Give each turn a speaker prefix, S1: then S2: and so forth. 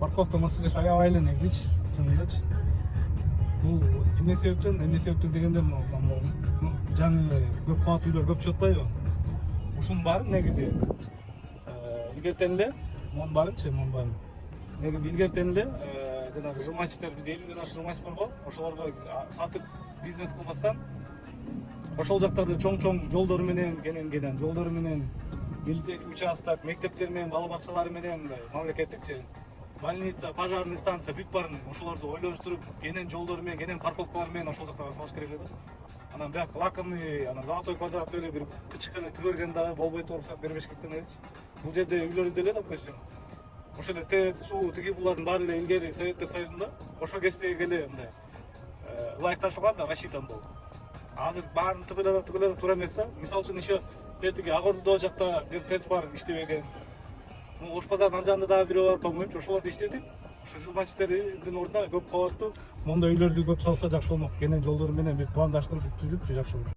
S1: парковка маселеси аябай эле негизичи, чынындачы. Бул эмне себептен дегенде жаңы көп кабат үйлөр көп чыгып атпайбы? Ушунун баары негизи илгертен эле негизи илгертен эле жанагы жылмайчтар бизде 50ден ашык жылмайч бар го, ошолорго сатып бизнес кылбастан ошол жактарды чоң жолдору менен милиция участок, мектептер менен, бала бакчалары менен, мамлекеттикчи больница, пожарный станция бүт барын ошолорду ойлоштуруп, кенен жолдору менен, кенен парковкалар менен ошол жактарга салыш керек эле да. Анан бияк лакомый, золотой квадрат эле бир кычкана төгөргөн дагы болбой туруп руксат бербешкен негизичи. Бул жерде үйлөрдө эле, допустим, ошол эле ТЭЦ, суу, тиги булардын баары эле илгери Советтер Союзунда ошол кездеги эле мындай ылайыкташылган да рассчитан болду. Азыр баарын тыгылада туура эмес да. Мисалы үчүн еще тетиги Ак Ордо жакта бир ТЭЦ бар, иштебеген. Ош базардын ан жагында дагы бирөө бар, по-моему, ошолорду иштетип, ошо жылмачтардын ордуна көп кабаттуу мондой үйлөрдү көп салса жакшы болмок. Кенен жолдору менен бир пландаштырып түзүп жакшы болот.